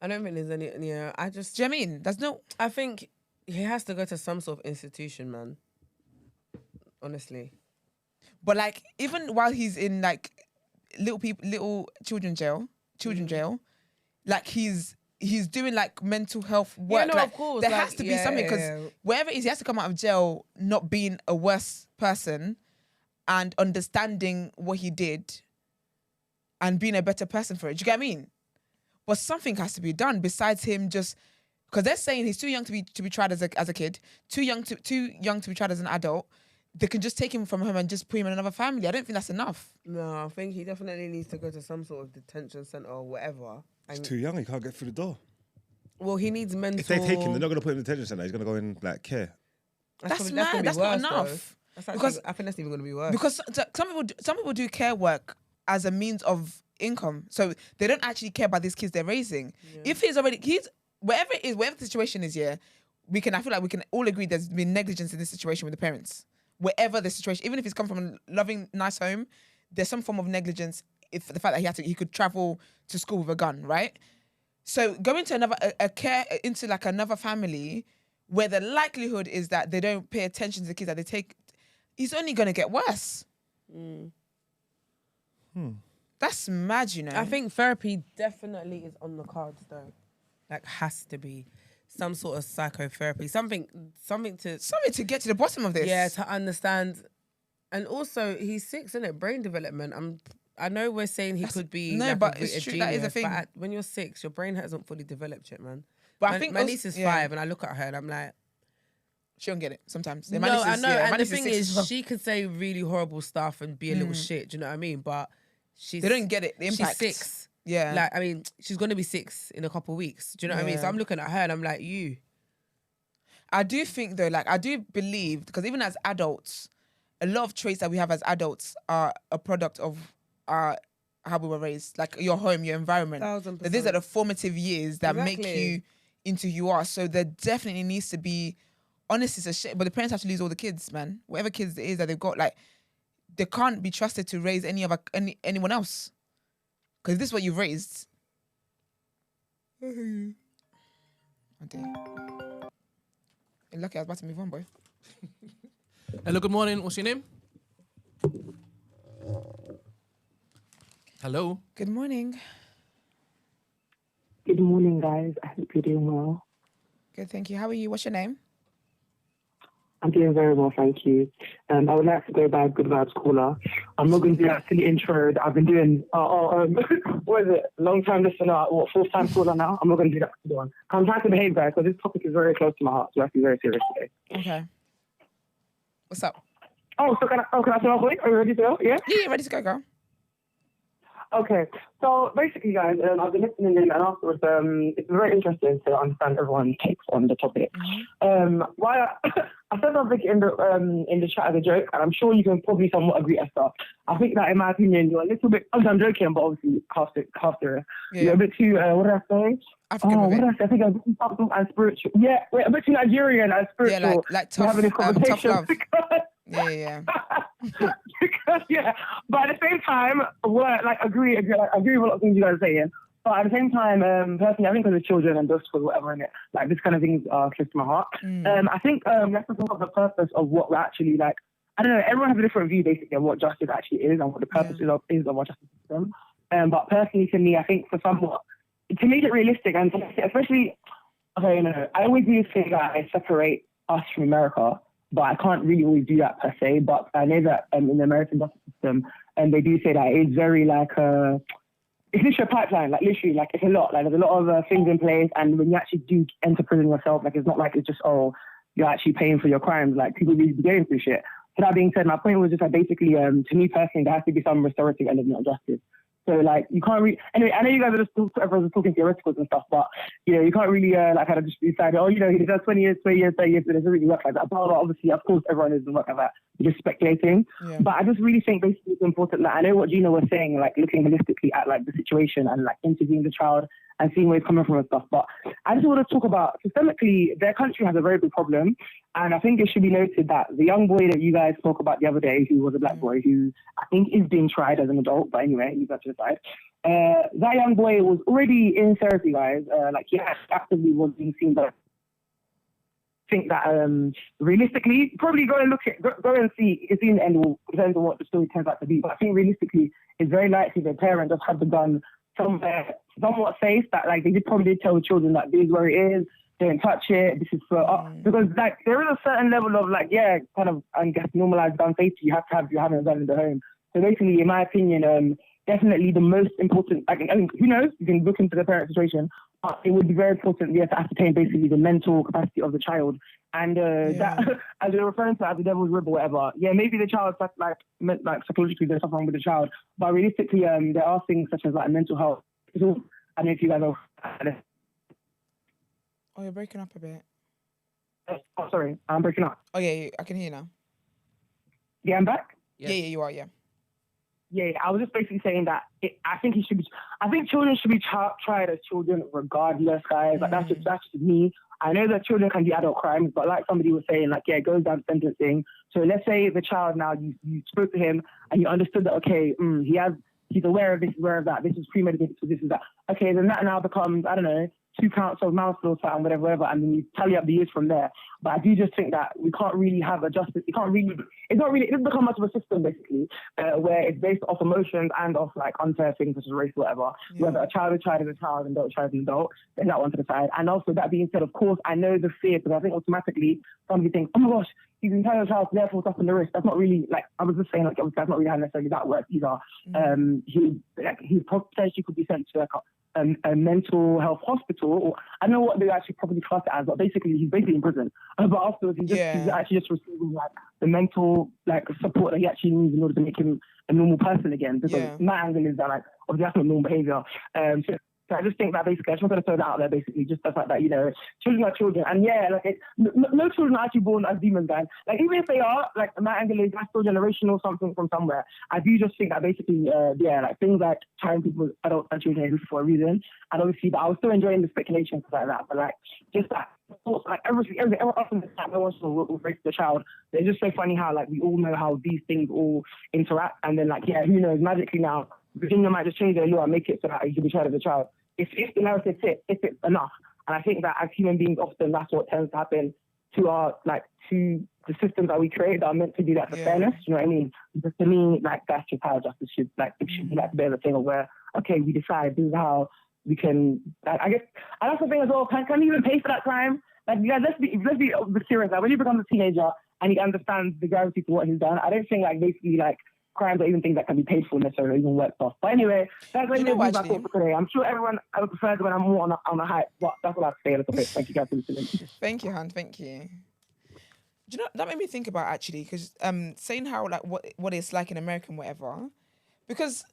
S3: I don't think there's any. Yeah,
S2: Do you know what I mean? There's no.
S3: I think he has to go to some sort of institution, man. Honestly.
S2: But like, even while he's in like little children jail, like he's doing like mental health work.
S3: Yeah, no,
S2: like,
S3: of course.
S2: there
S3: like,
S2: has to be something because wherever it is, he has to come out of jail not being a worse person and understanding what he did and being a better person for it. Do you get what I mean? But something has to be done besides him just because they're saying he's too young to be tried as a kid, too young to be tried as an adult. They can just take him from home and just put him in another family. I don't think that's enough.
S3: No, I think he definitely needs to go to some sort of detention center or whatever.
S1: He's too young. He can't get through the door.
S3: Well, he needs mental.
S1: If they take him, they're not going to put him in the detention center. He's going to go in like care.
S2: That's
S3: gonna
S2: mad.
S3: be
S2: That's
S3: worse,
S2: not enough.
S3: Because I think that's even going to be worse.
S2: Because some people do care work as a means of income, so they don't actually care about these kids they're raising. Yeah. If he's wherever it is, whatever the situation is, I feel like we can all agree there's been negligence in this situation with the parents. Wherever the situation, even if he's come from a loving, nice home, there's some form of negligence. If the fact that he could travel to school with a gun, right? So going to another family where the likelihood is that they don't pay attention to the kids that they take, he's only going to get worse. That's mad, you know.
S3: I think therapy definitely is on the cards, though. Like, has to be some sort of psychotherapy, something
S2: to get to the bottom of this.
S3: Yeah, to understand. And also, he's 6, isn't it? Brain development. I know we're saying he could be
S2: but
S3: a
S2: it's true.
S3: genius,
S2: That is a thing.
S3: but when you're 6, your brain hasn't fully developed yet, man.
S2: But
S3: I
S2: I think
S3: my niece is 5, and I look at her and I'm like,
S2: she don't get it sometimes.
S3: I know. And the thing is, she could say really horrible stuff and be a little shit. Do you know what I mean? But
S2: they don't get it. The impact.
S3: She's 6.
S2: Yeah.
S3: Like, I mean, she's going to be 6 in a couple of weeks. Do you know what I mean? So I'm looking at her and I'm like, you.
S2: I do think though, like I do believe, because even as adults, a lot of traits that we have as adults are a product of how we were raised, like your home, your environment.
S3: 1000%.
S2: These are the formative years that make you into who you are. So there definitely needs to be, honestly, it's a shit, but the parents have to lose all the kids, man. Whatever kids it is that they've got, like, they can't be trusted to raise anyone else. Because this is what you've raised. Okay. You're lucky I was about to move on, boy.
S4: Hello, good morning. What's your name? Hello.
S2: Good morning.
S5: Good morning, guys. I hope you're doing well.
S2: Good, thank you. How are you? What's your name?
S5: I'm doing very well, thank you. I would like to go by Good Vibes Caller. I'm not going to do that silly intro that I've been doing. What is it? Long time listener, fourth time caller now? I'm not going to do that for the one. I'm trying to behave, guys, because this topic is very close to my heart, so I have to be very serious today.
S2: Okay. What's up?
S5: Oh, so can I start quick? Are you ready to go? Yeah?
S2: Yeah, ready to go, girl.
S5: Okay, so basically, guys, I've been listening in, and afterwards, it's very interesting to understand everyone's takes on the topic. Why I said something in the chat as a joke, and I'm sure you can probably somewhat agree, Esther. I think that, in my opinion, you're a little bit. I'm joking, but obviously, half serious.
S2: Yeah.
S5: You're a bit too. What did I say?
S2: African
S5: what did I say? I think I'm a bit too and spiritual. Yeah, wait, a bit too Nigerian and spiritual.
S2: Yeah, like tough,
S5: having this conversation.
S2: tough love. Yeah.
S5: Because, yeah, but at the same time, I agree with a lot of things you guys are saying. But at the same time, personally, I think as a children and just for whatever in it, like this kind of things are close to my heart. I think let's think of the purpose of what we're actually like. I don't know. Everyone has a different view basically of what justice actually is and what the purpose is of what justice is. But personally, to me, I think to make it realistic and especially, I always do this thing that I separate us from America. But I can't really always do that per se. But I know that in the American justice system, they do say that it's very like it's literally a pipeline. Like literally, like it's a lot. Like there's a lot of things in place. And when you actually do enter prison yourself, like it's not like it's just you're actually paying for your crimes. Like people really be going through shit. So that being said, my point was just that basically, to me personally, there has to be some restorative element of justice. So like you can't really. Anyway, I know you guys are just everyone's talking theoreticals and stuff, but you can't really kind of just decide. He deserves 20 years, 30 years, but it doesn't really work like that. But obviously, of course, everyone doesn't work like that. just speculating.
S2: Yeah.
S5: But I just really think basically it's important that I know what Gina was saying, like looking holistically at like the situation and like interviewing the child and seeing where it's coming from and stuff. But I just want to talk about systemically, their country has a very big problem. And I think it should be noted that the young boy that you guys spoke about the other day, who was a black boy, who I think is being tried as an adult, but anyway, leave that to the side. That young boy was already in therapy, guys. Like he actively was being seen by. Think that realistically, probably go and see. It's in the end will depend on what the story turns out to be. But I think realistically, it's very likely the parent just had the gun somewhere somewhat safe. That like they probably did tell the children that this is where it is. Don't touch it. This is for because like there is a certain level of like kind of I guess normalized gun safety. You have to have having a gun in the home. So basically, in my opinion, definitely the most important. I mean, who knows? You can look into the parent situation. It would be very important, to ascertain basically the mental capacity of the child. And that, as you're referring to as the devil's rib or whatever, maybe the child, like psychologically there's something wrong with the child. But realistically, there are things such as like mental health. I don't know if you guys know.
S2: Oh, you're breaking up a bit.
S5: Oh, sorry, I'm breaking up.
S2: Oh, yeah, I can hear you now.
S5: Yeah, I'm back?
S2: Yeah, you are, yeah.
S5: Yeah, I was just basically saying that I think children should be tried as children regardless, guys. Like that's just me. I know that children can do adult crimes, but like somebody was saying, like it goes down to sentencing. So let's say the child now you spoke to him and you understood that he's aware of this, aware of that. This is premeditated, so this is that. Okay, then that now becomes 2 counts of manslaughter and whatever, and then you tally up the years from there. But I do just think that we can't really have a justice. It doesn't become much of a system basically, where it's based off emotions and off like unfair things such as race or whatever. Yeah. Whether a child is a child, an adult child is an adult, then that one to the side. And also that being said, of course, I know the fear because I think automatically somebody thinks, oh my gosh, he's an entire child, therefore it's up in the wrist. That's not really like I was just saying like obviously that's not really how necessarily that works either. He potentially could be sent to a mental health hospital, or I don't know what they actually probably class it as, but basically he's basically in prison. But afterwards, he's actually just receiving like the mental like support that he actually needs in order to make him a normal person again. Because my angle is that like obviously that's not normal behavior. So I just think that basically I just wanted to throw that out there basically, just the fact that children are children, and no children are actually born as demons, guys. Like even if they are, like my angle is that's still generational something from somewhere. I do just think that basically like things like trying people, adults and children for a reason, and obviously, but I was still enjoying the speculation stuff like that. But like just that thoughts, like everything often the time no one will raise the child. It's just so funny how like we all know how these things all interact, and then like who knows, magically now Virginia might just change their law and make it so that you can be tried as a child. If the narrative fits, if it's enough. And I think that as human beings, often that's what tends to happen to the systems that we create that are meant to do that for fairness. You know what I mean? Because to me, like that's just how justice should be like a bit of a thing of where, okay, we decide this is how we can. I guess, and that's the thing as well. Can we even pay for that crime? Like, let's be serious. Like when you become a teenager and he understands the gravity to what he's done, I don't think like basically like crimes or even things that can be paid for necessarily, even work stuff. But anyway, that's what my thought for today. I'm sure everyone I would prefer when I'm more on a hype, but that's what I have to say a little bit. Thank you guys for listening.
S2: Thank you, Han. Thank you. Do you know that made me think about actually, because saying how like what it's like in America and whatever, because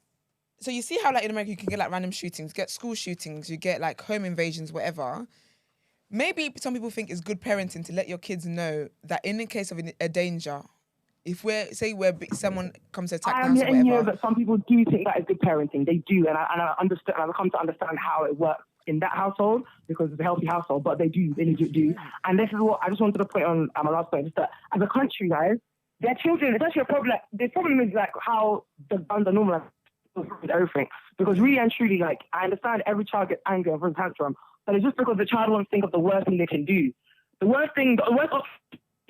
S2: so you see how like in America you can get like random shootings, get school shootings, you get like home invasions, whatever. Maybe some people think it's good parenting to let your kids know that in the case of a danger, if someone comes to attack the house or whatever.
S5: You that some people do think that is good parenting. They do, and I understand. I've come to understand how it works in that household because it's a healthy household. But they legit do. And this is what I just wanted to point on my last point. Just that as a country, guys, their children. It's actually a problem. The problem is like how the guns are normalized with everything. Because really and truly, like I understand every child gets angry and throws a tantrum, but it's just because the child wants to think of the worst thing they can do. The worst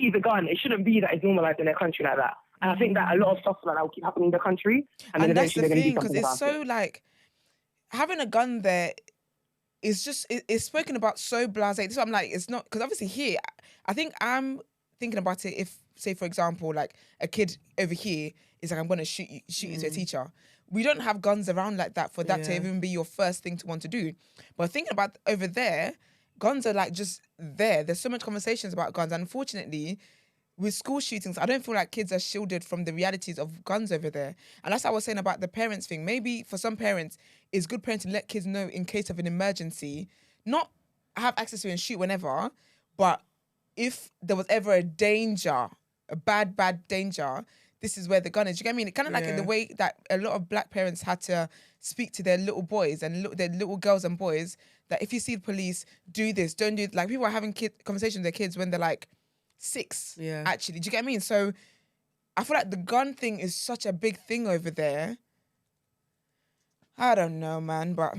S5: the gun, it shouldn't be that it's normalized in their country like that. And I think that a lot of stuff like that will keep happening in the country. And
S2: that's the thing, because it's so like having a gun there is just it's spoken about so blasé. This is what I'm like, it's not, because obviously here, I think I'm thinking about it if, say for example, like a kid over here is like, I'm gonna shoot you to a teacher. We don't have guns around like that for that to even be your first thing to want to do. But thinking about over there, guns are like just there. There's so much conversations about guns. And unfortunately, with school shootings, I don't feel like kids are shielded from the realities of guns over there. And that's what I was saying about the parents thing. Maybe for some parents, it's good parenting to let kids know in case of an emergency, not have access to and shoot whenever, but if there was ever a danger a bad danger, this is where the gun is. You get what I mean? It kind of like in the way that a lot of black parents had to speak to their little boys and their little girls and boys that if you see the police, do this, don't do it. Like people are having conversations with their kids when they're like 6.
S3: Yeah.
S2: Actually, do you get what I mean? So I feel like the gun thing is such a big thing over there. I don't know, man, but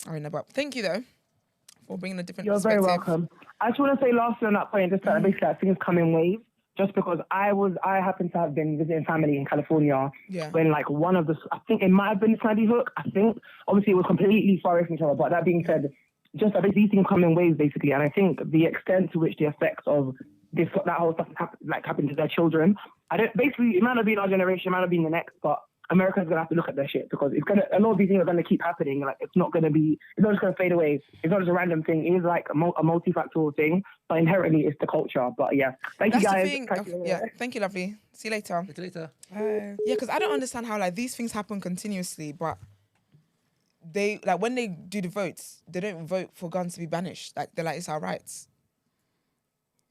S2: I don't know. But thank you though for bringing a different.
S5: You're very welcome. I just want to say lastly on that point, just that basically that things come in waves. Just because I happen to have been visiting family in California when like one of the, I think it might have been Sandy Hook. I think obviously it was completely far away from each other. But that being said, just that these things come in waves basically, and I think the extent to which the effects of that whole stuff happened to their children, basically it might not be in our generation, it might not be in the next, but America's gonna have to look at their shit because a lot of these things are gonna keep happening. Like it's not just gonna fade away. It's not just a random thing. It is like a multifactorial thing, but inherently it's the culture. But yeah, thank you guys.
S2: Thank you, lovely. See you later.
S4: See you later.
S2: Bye. Yeah, because I don't understand how like these things happen continuously, but they like when they do the votes, they don't vote for guns to be banished. Like they're like it's our rights.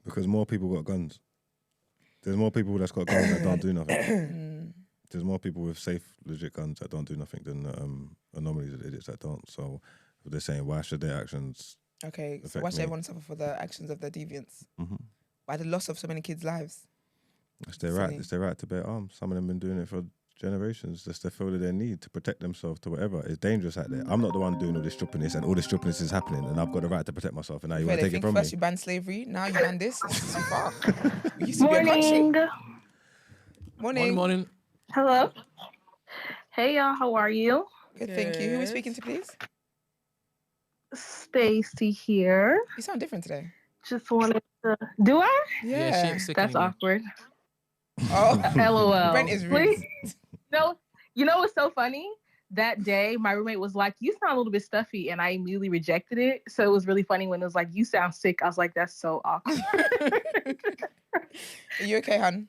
S1: Because more people got guns. There's more people that's got guns that don't do nothing. There's more people with safe, legit guns that don't do nothing than anomalies of idiots that don't. So they're saying, why should their actions
S2: so why should everyone suffer for the actions of their deviants? By the loss of so many kids' lives?
S1: It's their right. It's their right to bear arms. Some of them have been doing it for generations. Just they feel that they need to protect themselves to whatever. It's dangerous out there. I'm not the one doing all this strippiness and all this strippiness is happening and I've got the right to protect myself and now you want to take it from me.
S2: First you banned slavery, now you ban this. This is too far. We used to be a country.
S4: Morning.
S6: Hello. Hey y'all, how are you?
S2: Good, thank you. Who are we speaking to, please?
S6: Stacy here.
S2: You sound different today.
S6: Just wanted to. Do I?
S2: Yeah.
S6: That's awkward.
S2: Oh,
S6: LOL.
S2: Brent is rude.
S6: You know what's so funny? That day, my roommate was like, "You sound a little bit stuffy," and I immediately rejected it. So it was really funny when it was like, "You sound sick." I was like, "That's so awkward."
S2: Are you okay, hon?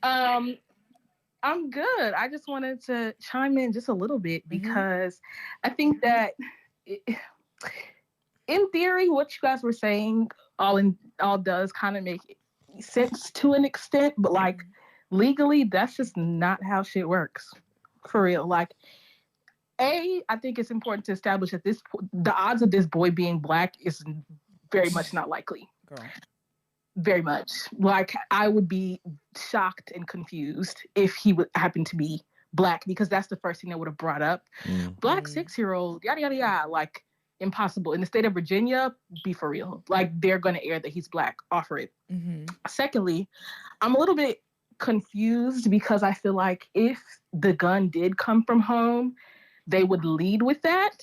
S6: I'm good. I just wanted to chime in just a little bit because I think that, in theory, what you guys were saying all does kind of make sense to an extent, but like legally, that's just not how shit works, for real. Like, I think it's important to establish that the odds of this boy being black is very much not likely.
S2: Girl.
S6: Very much. Like, I would be shocked and confused if he would happen to be black because that's the first thing that would have brought up. Black 6-year-old, yada, yada, yada. Like, impossible. In the state of Virginia, be for real. Like, they're going to air that he's black. Offer it. Secondly, I'm a little bit confused because I feel like if the gun did come from home, they would lead with that.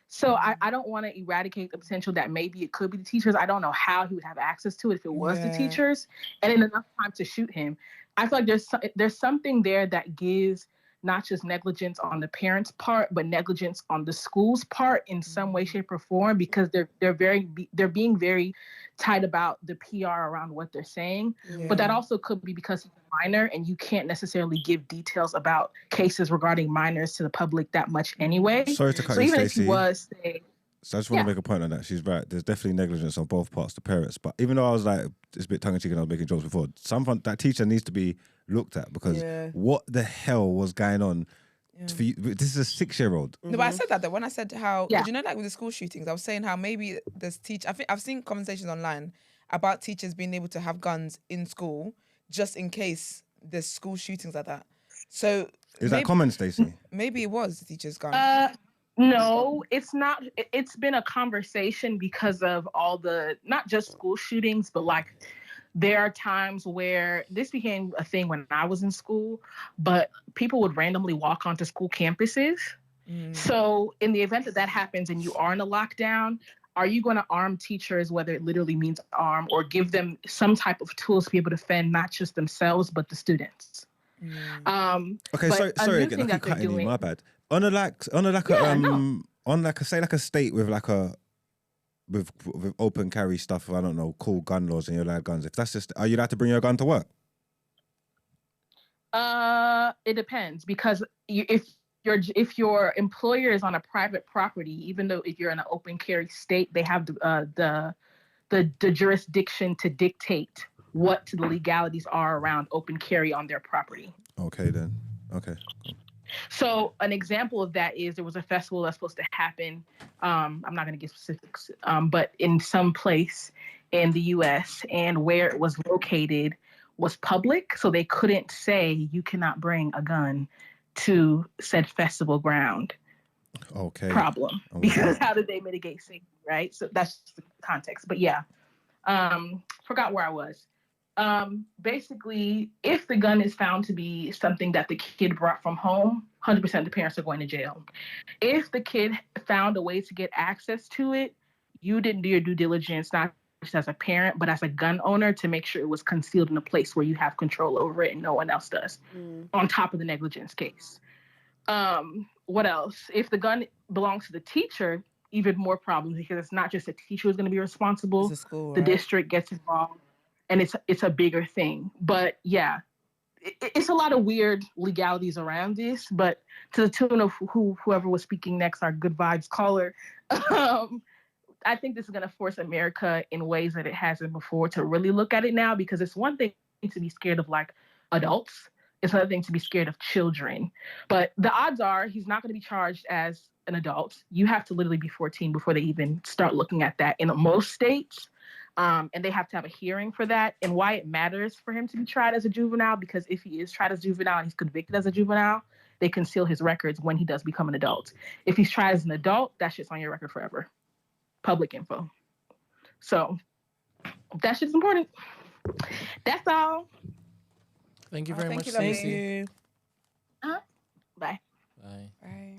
S6: So I don't want to eradicate the potential that maybe it could be the teachers. I don't know how he would have access to it if it was the teachers and in enough time to shoot him. I feel like there's something there that gives not just negligence on the parents' part, but negligence on the school's part in some way, shape, or form because they're being very tight about the PR around what they're saying. But that also could be because he's a minor and you can't necessarily give details about cases regarding minors to the public that much anyway.
S1: Sorry to cut you,
S6: even
S1: Stacey.
S6: if he was,
S1: so I just want to make a point on that. She's right. There's definitely negligence on both parts, the parents. But even though I was like, it's a bit tongue-in-cheek and I was making jokes before, that teacher needs to be looked at because what the hell was going on? For you? This is a 6-year-old.
S2: No, but I said that when I said how, you know, like with the school shootings, I was saying how maybe there's I think I've seen conversations online about teachers being able to have guns in school just in case there's school shootings like that. So
S1: is that common, Stacey?
S2: Maybe it was the teacher's gun.
S6: No, it's not. It's been a conversation because of all the, not just school shootings, but like there are times where this became a thing when I was in school, but people would randomly walk onto school campuses. So in the event that happens and you are in a lockdown, are you going to arm teachers, whether it literally means arm, or give them some type of tools to be able to defend not just themselves, but the students?
S1: Okay, sorry again. I keep cutting you. My bad. On a state with like with open carry stuff. I don't know, cool gun laws and you're allowed guns. If that's just, are you allowed to bring your gun to work?
S6: It depends because if your employer is on a private property, even though if you're in an open carry state, they have the jurisdiction to dictate what the legalities are around open carry on their property.
S1: Okay, then. Okay.
S6: So an example of that is there was a festival that's supposed to happen. I'm not going to give specifics, but in some place in the U.S. and where it was located was public, so they couldn't say you cannot bring a gun to said festival ground.
S1: Okay.
S6: Problem, because how did they mitigate safety, right? So that's just the context. But yeah, forgot where I was. Basically, if the gun is found to be something that the kid brought from home, 100% the parents are going to jail. If the kid found a way to get access to it, you didn't do your due diligence, not just as a parent, but as a gun owner, to make sure it was concealed in a place where you have control over it and no one else does, on top of the negligence case. What else? If the gun belongs to the teacher, even more problems, because it's not just the teacher who's going to be responsible.
S2: It's a school,
S6: the
S2: right?
S6: district gets involved. And it's a bigger thing. But yeah, it's a lot of weird legalities around this. But to the tune of whoever was speaking next, our good vibes caller, I think this is going to force America in ways that it hasn't before to really look at it now, because it's one thing to be scared of like adults. It's another thing to be scared of children. But the odds are he's not going to be charged as an adult. You have to literally be 14 before they even start looking at that in most states. And they have to have a hearing for that. And why it matters for him to be tried as a juvenile, because if he is tried as a juvenile and he's convicted as a juvenile, they can seal his records when he does become an adult. If he's tried as an adult, that shit's on your record forever. Public info. So that shit's important. That's all.
S4: Thank you very much,
S2: Thank
S4: Stacey.
S2: you.
S6: Bye.
S4: Bye.
S2: Bye.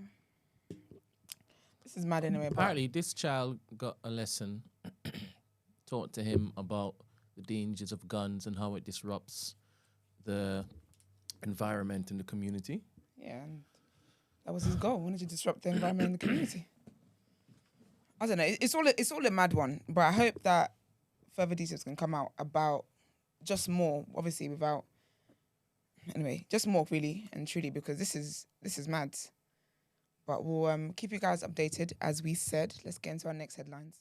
S2: This is mad anyway.
S4: Apparently, this child got a lesson taught to him about the dangers of guns and how it disrupts the environment in the community.
S2: Yeah, and that was his goal. Wanted to disrupt the environment in the community. I don't know. It's all a mad one, but I hope that further details can come out about just more. Obviously, without just more really and truly, because this is mad. But we'll keep you guys updated as we said. Let's get into our next headlines.